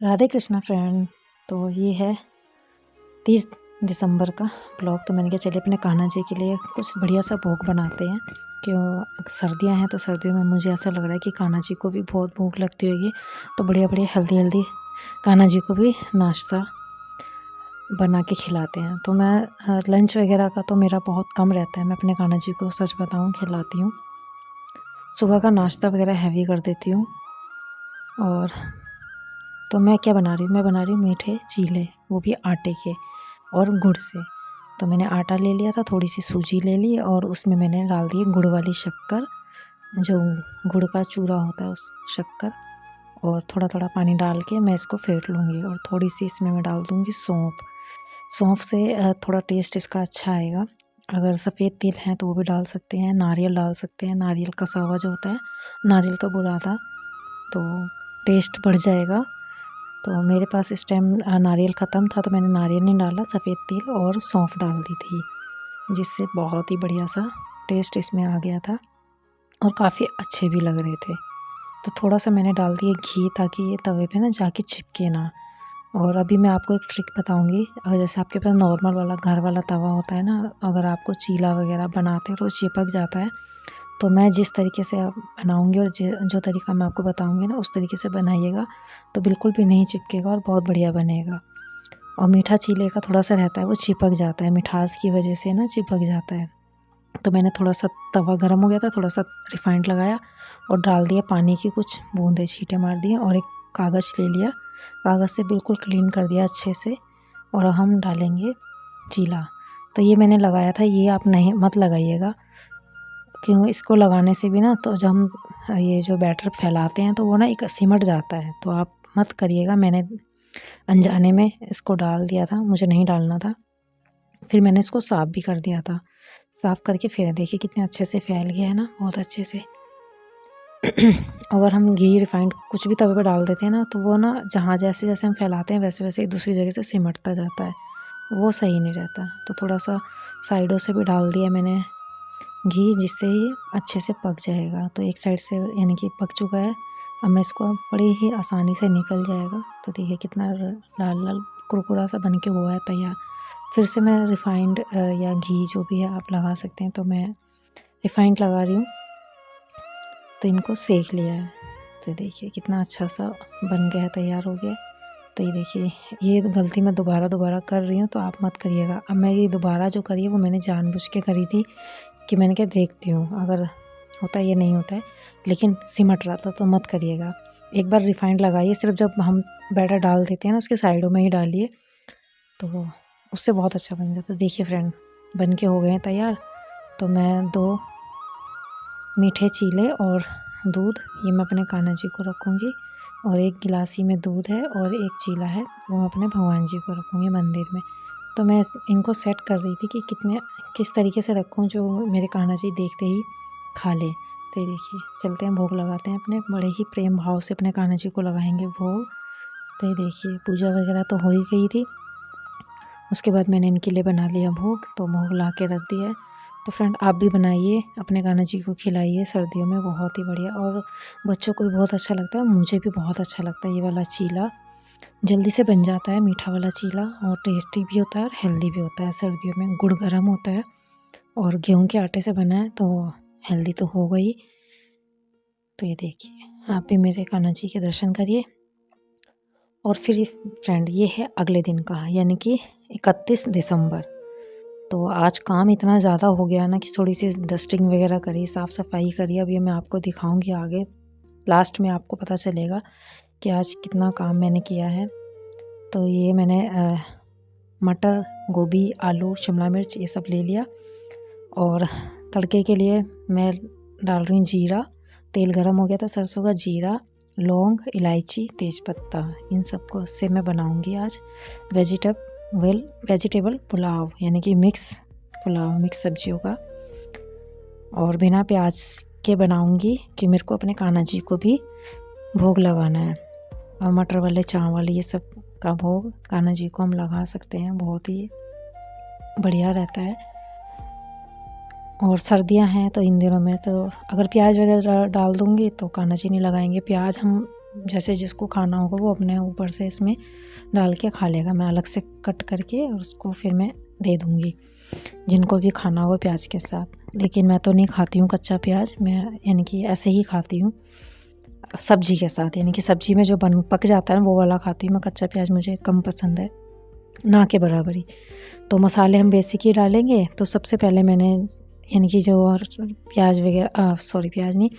Radhe Krishna friend. तो ये है 30 दिसंबर का ब्लॉग। तो मैंने कहा चलिए अपने कान्हा जी के लिए कुछ बढ़िया सा भोग बनाते हैं। क्यों सर्दियां हैं तो सर्दियों में मुझे ऐसा लग रहा है कि कान्हा जी को भी बहुत भूख लगती होगी, तो बढ़िया बढ़िया हेल्दी कान्हा जी को भी नाश्ता बना के खिलाते हैं। तो मैं लंच वगैरह का तो मेरा बहुत कम रहता है। मैं अपने कान्हा जी को सच बताऊँ खिलाती हूँ। सुबह का नाश्ता वगैरह हैवी कर देती हूँ। और तो मैं क्या बना रही हूँ, मैं बना रही हूँ मीठे चीले, वो भी आटे के और गुड़ से। तो मैंने आटा ले लिया था, थोड़ी सी सूजी ले ली और उसमें मैंने डाल दी गुड़ वाली शक्कर, जो गुड़ का चूरा होता है उस शक्कर, और थोड़ा थोड़ा पानी डाल के मैं इसको फेंट लूँगी। और थोड़ी सी इसमें मैं डाल दूँगी सौंफ। सौंफ से थोड़ा टेस्ट इसका अच्छा आएगा। अगर सफ़ेद तिल है तो वो भी डाल सकते हैं, नारियल डाल सकते हैं। नारियल का सावा जो होता है, नारियल का बुरादा, तो टेस्ट बढ़ जाएगा। तो मेरे पास इस टाइम नारियल ख़त्म था तो मैंने नारियल नहीं डाला, सफ़ेद तिल और सौंफ डाल दी थी, जिससे बहुत ही बढ़िया सा टेस्ट इसमें आ गया था और काफ़ी अच्छे भी लग रहे थे। तो थोड़ा सा मैंने डाल दिया घी, ताकि ये तवे पे ना जाके चिपके ना। और अभी मैं आपको एक ट्रिक बताऊंगी। अगर जैसे आपके पास नॉर्मल वाला घर वाला तवा होता है ना, अगर आपको चीला वगैरह बनाते हैं तो चिपक जाता है, तो मैं जिस तरीके से आप बनाऊंगी और जो तरीका मैं आपको बताऊंगी ना, उस तरीके से बनाइएगा तो बिल्कुल भी नहीं चिपकेगा और बहुत बढ़िया बनेगा। और मीठा चीले का थोड़ा सा रहता है, वो चिपक जाता है, मिठास की वजह से ना चिपक जाता है। तो मैंने थोड़ा सा तवा गर्म हो गया था, थोड़ा सा रिफाइंड लगाया और डाल दिया पानी की कुछ बूंदे, छींटे मार दिए और एक कागज़ ले लिया, कागज़ से बिल्कुल क्लीन कर दिया अच्छे से। और हम डालेंगे चीला। तो ये मैंने लगाया था, ये आप नहीं मत लगाइएगा, क्यों इसको लगाने से भी ना, तो जब हम ये जो बैटर फैलाते हैं तो वो ना एक सिमट जाता है, तो आप मत करिएगा। मैंने अनजाने में इसको डाल दिया था, मुझे नहीं डालना था। फिर मैंने इसको साफ़ भी कर दिया था। साफ़ करके फिर देखिए कितने अच्छे से फैल गया है ना, बहुत अच्छे से। अगर हम घी रिफाइंड कुछ भी तवे पे डाल देते हैं ना, तो वो ना जहाँ जैसे जैसे हम फैलाते हैं वैसे वैसे दूसरी जगह से सिमटता जाता है, वो सही नहीं रहता। तो थोड़ा सा साइडों से भी डाल दिया मैंने घी, जिससे ये अच्छे से पक जाएगा। तो एक साइड से यानी कि पक चुका है। अब मैं इसको बड़ी ही आसानी से निकल जाएगा। तो देखिए कितना लाल लाल कुरकुरा सा बन के हुआ है तैयार। फिर से मैं रिफाइंड या घी जो भी है आप लगा सकते हैं, तो मैं रिफाइंड लगा रही हूँ। तो इनको सेक लिया है। तो देखिए कितना अच्छा सा बन गया है, तैयार हो गया। तो ये देखिए, ये गलती मैं दोबारा कर रही हूँ, तो आप मत करिएगा। अब मैं ये दोबारा जो करी है वो मैंने जानबूझ के करी थी, कि मैंने क्या देखती हूँ अगर होता है, ये नहीं होता है, लेकिन सिमट रहा था, तो मत करिएगा। एक बार रिफाइंड लगाइए, सिर्फ जब हम बैटर डाल देते हैं ना उसके साइडों में ही डालिए, तो उससे बहुत अच्छा बन जाता है। देखिए फ्रेंड, बन के हो गए हैं तैयार। तो मैं 2 मीठे चीले और दूध, ये मैं अपने कान्हा जी को रखूँगी। और एक गिलासी में दूध है और एक चीला है, वो मैं अपने भगवान जी को रखूँगी मंदिर में। तो मैं इनको सेट कर रही थी कि किस तरीके से रखूँ जो मेरे कान्हा जी देखते ही खा ले। तो ये देखिए, चलते हैं भोग लगाते हैं अपने, बड़े ही प्रेम भाव से अपने कान्हा जी को लगाएंगे भोग। तो ये देखिए, पूजा वगैरह तो हो ही गई थी। उसके बाद मैंने इनके लिए बना लिया भोग, तो भोग ला के रख दिया है। तो फ्रेंड, आप भी बनाइए, अपने कान्हा जी को खिलाइए सर्दियों में, बहुत ही बढ़िया। और बच्चों को भी बहुत अच्छा लगता है, मुझे भी बहुत अच्छा लगता है। ये वाला चीला जल्दी से बन जाता है, मीठा वाला चीला, और टेस्टी भी होता है और हेल्दी भी होता है। सर्दियों में गुड़ गर्म होता है और गेहूं के आटे से बना है, तो हेल्दी तो होगा ही। तो ये देखिए, आप भी मेरे कान्हा जी के दर्शन करिए। और फिर फ्रेंड, ये है अगले दिन का, यानी कि 31 दिसंबर। तो आज काम इतना ज़्यादा हो गया ना कि थोड़ी सी डस्टिंग वगैरह करी, साफ़ सफाई करी। अब ये मैं आपको दिखाऊंगी आगे, लास्ट में आपको पता चलेगा कि आज कितना काम मैंने किया है। तो ये मैंने मटर, गोभी, आलू, शिमला मिर्च ये सब ले लिया। और तड़के के लिए मैं डाल रही हूँ जीरा। तेल गरम हो गया था, सरसों का, जीरा, लौंग, इलायची, तेज़पत्ता, इन सबको से मैं बनाऊंगी आज वेजिटेबल पुलाव, यानी कि मिक्स पुलाव, मिक्स सब्जियों का। और बिना प्याज के बनाऊंगी, कि मेरे को अपने कान्हा जी को भी भोग लगाना है। और मटर वाले, चावल, ये सब का भोग कान्हा जी को हम लगा सकते हैं, बहुत ही बढ़िया रहता है। और सर्दियां हैं तो इन दिनों में तो अगर प्याज वगैरह डाल दूंगी तो कान्हा जी नहीं लगाएंगे। प्याज हम जैसे जिसको खाना होगा वो अपने ऊपर से इसमें डाल के खा लेगा। मैं अलग से कट करके और उसको फिर मैं दे दूँगी जिनको भी खाना हो प्याज के साथ। लेकिन मैं तो नहीं खाती हूँ कच्चा प्याज, मैं यानी कि ऐसे ही खाती हूँ सब्जी के साथ, यानी कि सब्जी में जो पक जाता है ना वो वाला खाती हूँ मैं। कच्चा प्याज मुझे कम पसंद है, ना के बराबर ही। तो मसाले हम बेसिक ही डालेंगे। तो सबसे पहले मैंने यानी कि जो प्याज वगैरह प्याज नहीं,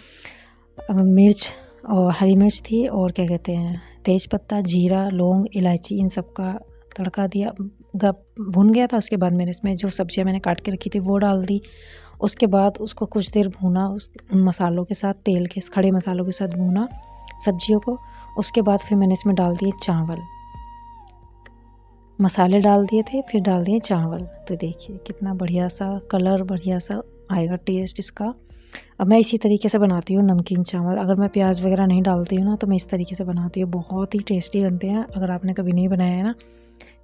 मिर्च और हरी मिर्च थी और क्या कहते हैं तेज पत्ता, जीरा, लौंग, इलायची, इन सब का तड़का दिया। भुन गया था, उसके बाद मैंने इसमें जो सब्जियां मैंने काट के रखी थी वो डाल दी। उसके बाद उसको कुछ देर भूना उन मसालों के साथ, तेल के खड़े मसालों के साथ भूना सब्जियों को। उसके बाद फिर मैंने इसमें डाल दिए चावल, मसाले डाल दिए थे, फिर डाल दिए चावल। तो देखिए कितना बढ़िया सा कलर, बढ़िया सा आएगा टेस्ट इसका। अब मैं इसी तरीके से बनाती हूँ नमकीन चावल। अगर मैं प्याज वगैरह नहीं डालती हूँ ना तो मैं इस तरीके से बनाती हूँ, बहुत ही टेस्टी बनते हैं। अगर आपने कभी नहीं बनाया है ना,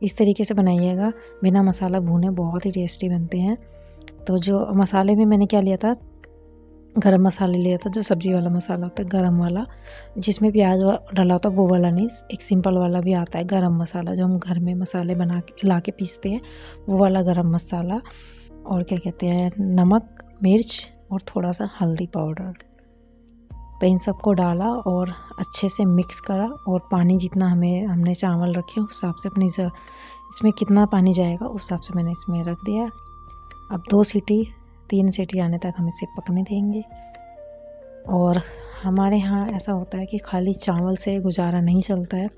इस तरीके से बनाइएगा, बिना मसाला भुने बहुत ही टेस्टी बनते हैं। तो जो मसाले में मैंने क्या लिया था, गरम मसाले लिया था, जो सब्जी वाला मसाला होता है गरम वाला, जिसमें प्याज डाला होता है वो वाला नहीं, एक सिंपल वाला भी आता है गरम मसाला जो हम घर में मसाले बना के ला के पीसते हैं, वो वाला गरम मसाला। और क्या कहते हैं नमक, मिर्च और थोड़ा सा हल्दी पाउडर। तो इन सबको डाला और अच्छे से मिक्स करा। और पानी जितना हमने चावल रखे उस हिसाब से इसमें कितना पानी जाएगा उस हिसाब से मैंने इसमें रख दिया। अब 3 सीटी आने तक हम इसे पकने देंगे। और हमारे यहाँ ऐसा होता है कि खाली चावल से गुजारा नहीं चलता है,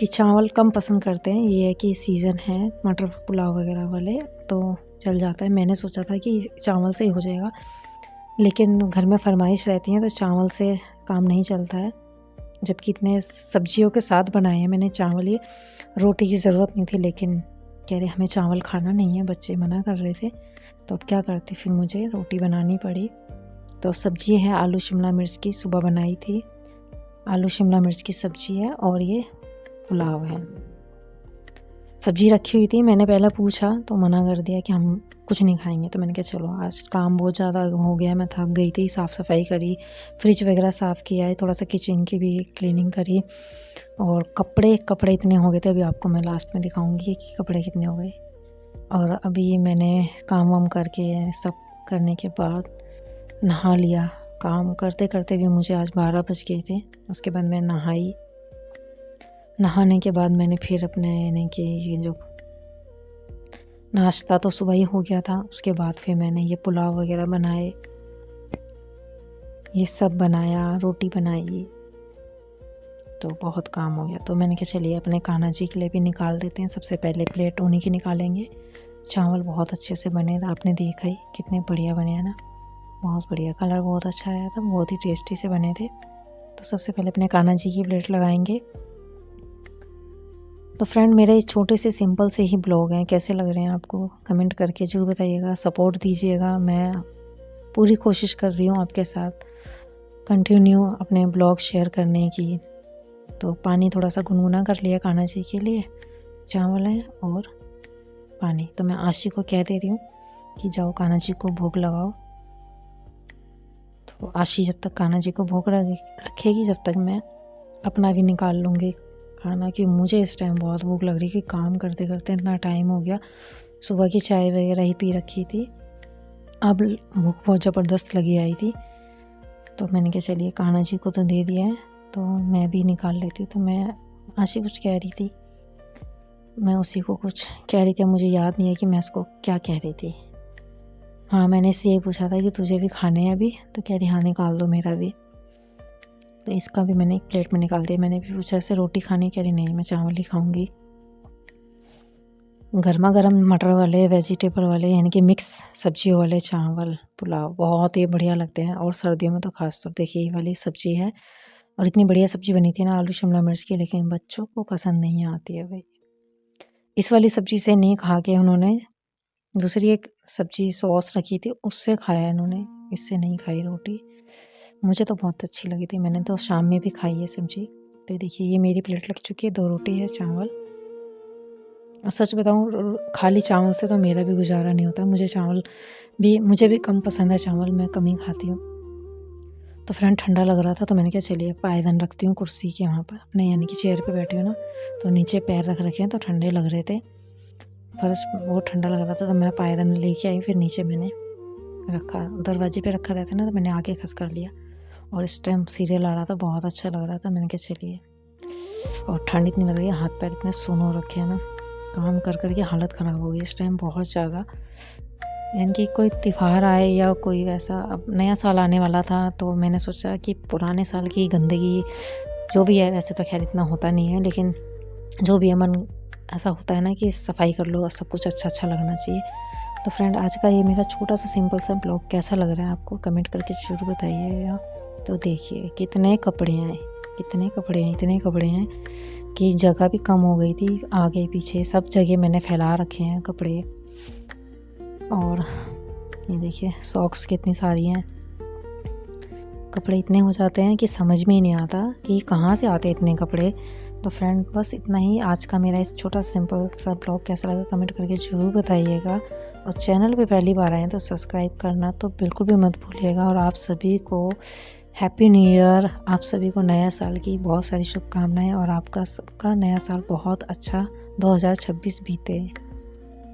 कि चावल कम पसंद करते हैं। ये है कि सीज़न है मटर पुलाव वगैरह वाले तो चल जाता है। मैंने सोचा था कि चावल से ही हो जाएगा, लेकिन घर में फरमाइश रहती है तो चावल से काम नहीं चलता है। जबकि इतने सब्जियों के साथ बनाए हैं मैंने चावल, ये रोटी की ज़रूरत नहीं थी, लेकिन कह रहे हमें चावल खाना नहीं है, बच्चे मना कर रहे थे। तो अब क्या करती, फिर मुझे रोटी बनानी पड़ी। तो सब्ज़ी है आलू शिमला मिर्च की, सुबह बनाई थी। आलू शिमला मिर्च की सब्ज़ी है और ये पुलाव है। सब्ज़ी रखी हुई थी, मैंने पहले पूछा तो मना कर दिया कि हम कुछ नहीं खाएंगे। तो मैंने कहा चलो, आज काम बहुत ज़्यादा हो गया, मैं थक गई थी। साफ़ सफाई करी, फ्रिज वगैरह साफ़ किया है, थोड़ा सा किचन की भी क्लीनिंग करी। और कपड़े इतने हो गए थे, अभी आपको मैं लास्ट में दिखाऊंगी कि कपड़े कितने हो गए। और अभी मैंने काम वाम करके सब करने के बाद नहा लिया। काम करते करते भी मुझे आज 12 बज गए थे। उसके बाद मैं नहाने के बाद मैंने फिर अपने यानी कि ये जो नाश्ता तो सुबह ही हो गया था। उसके बाद फिर मैंने ये पुलाव वगैरह बनाए, ये सब बनाया, रोटी बनाई, तो बहुत काम हो गया। तो मैंने कहा चलिए अपने कान्हा जी के लिए भी निकाल देते हैं। सबसे पहले प्लेट उन्हीं की निकालेंगे। चावल बहुत अच्छे से बने, आपने देखा ही कितने बढ़िया बने हैं ना, बहुत बढ़िया, कलर बहुत अच्छा आया था, बहुत ही टेस्टी से बने थे। तो सबसे पहले अपने कान्हा जी की प्लेट लगाएंगे। तो फ्रेंड, मेरे इस छोटे से सिंपल से ही ब्लॉग हैं, कैसे लग रहे हैं आपको कमेंट करके ज़रूर बताइएगा, सपोर्ट दीजिएगा। मैं पूरी कोशिश कर रही हूँ आपके साथ कंटिन्यू अपने ब्लॉग शेयर करने की। तो पानी थोड़ा सा गुनगुना कर लिया कान्हा जी के लिए, चावल है और पानी। तो मैं आशी को कह दे रही हूँ कि जाओ कान्हा जी को भोग लगाओ। तो आशी जब तक कान्हा जी को भोग रखेगी, जब तक मैं अपना भी निकाल लूँगी खाना, कि मुझे इस टाइम बहुत भूख लग रही कि काम करते करते इतना टाइम हो गया। सुबह की चाय वगैरह ही पी रखी थी, अब भूख बहुत ज़बरदस्त लगी आई थी। तो मैंने कहा चलिए कान्हा जी को तो दे दिया है तो मैं भी निकाल लेती। तो मैं आशी कुछ कह रही थी, मैं उसी को कुछ कह रही थी, मुझे याद नहीं है कि मैं उसको क्या कह रही थी। हाँ, मैंने इससे यही पूछा था कि तुझे भी खाने हैं अभी, तो कह रही हाँ निकाल दो मेरा भी। तो इसका भी मैंने एक प्लेट में निकाल दिया। मैंने भी पूछा ऐसे रोटी खानी, कह रही नहीं मैं चावल ही खाऊंगी। गर्मा गर्म मटर वाले, वेजिटेबल वाले, यानी कि मिक्स सब्जियों वाले चावल पुलाव बहुत ही बढ़िया लगते हैं। और सर्दियों में तो खास तौर देखिए ये वाली सब्ज़ी है, और इतनी बढ़िया सब्ज़ी बनी थी ना आलू शिमला मिर्च की, लेकिन बच्चों को पसंद नहीं आती है भाई। इस वाली सब्ज़ी से नहीं खा के उन्होंने दूसरी एक सब्ज़ी सॉस रखी थी उससे खाया इन्होंने, इससे नहीं खाई रोटी। मुझे तो बहुत अच्छी लगी थी, मैंने तो शाम में भी खाई है सब्ज़ी। तो देखिए ये मेरी प्लेट लग चुकी है, 2 रोटी है, चावल। और सच बताऊँ खाली चावल से तो मेरा भी गुजारा नहीं होता, मुझे भी कम पसंद है चावल, मैं कम ही खाती हूँ। तो फ्रेंड ठंडा लग रहा था तो मैंने कहा चलिए पायदान रखती हूँ कुर्सी के वहाँ पर, अपने यानी कि चेयर पे बैठी हूँ ना, तो नीचे पैर रख रखे हैं तो ठंडे लग रहे थे, फर्श बहुत ठंडा लग रहा था, तो मैं पायदान लेके आई, फिर नीचे मैंने रखा, दरवाजे पे रखा रहता ना, तो मैंने आगे खस कर लिया। और इस टाइम सीरियल आ रहा था, बहुत अच्छा लग रहा था, मैंने कहा चलिए। और ठंड इतनी लग रही है, हाथ पैर इतने सुन्न हो रखे हैं ना, काम कर कर के हालत ख़राब हो गई इस टाइम बहुत ज़्यादा। यानी कि कोई त्योहार आए या कोई वैसा, अब नया साल आने वाला था, तो मैंने सोचा कि पुराने साल की गंदगी जो भी है, वैसे तो खैर इतना होता नहीं है, लेकिन जो भी है मन ऐसा होता है ना कि सफाई कर लो, सब कुछ अच्छा अच्छा लगना चाहिए। तो फ्रेंड आज का ये मेरा छोटा सा सिंपल सा ब्लॉग कैसा लग रहा है आपको, कमेंट करके ज़रूर बताइएगा। तो देखिए कितने कपड़े हैं, इतने कपड़े हैं कि जगह भी कम हो गई थी, आगे पीछे सब जगह मैंने फैला रखे हैं कपड़े। और ये देखिए सॉक्स कितनी सारी हैं, कपड़े इतने हो जाते हैं कि समझ में ही नहीं आता कि कहाँ से आते हैं इतने कपड़े। तो फ्रेंड बस इतना ही आज का मेरा इस छोटा सिंपल सा ब्लॉग कैसा लगा कमेंट करके ज़रूर बताइएगा। और चैनल पे पहली बार आए हैं तो सब्सक्राइब करना तो बिल्कुल भी मत भूलिएगा। और आप सभी को हैप्पी न्यू ईयर, आप सभी को नया साल की बहुत सारी शुभकामनाएं, और आपका सबका नया साल बहुत अच्छा 2026 बीते।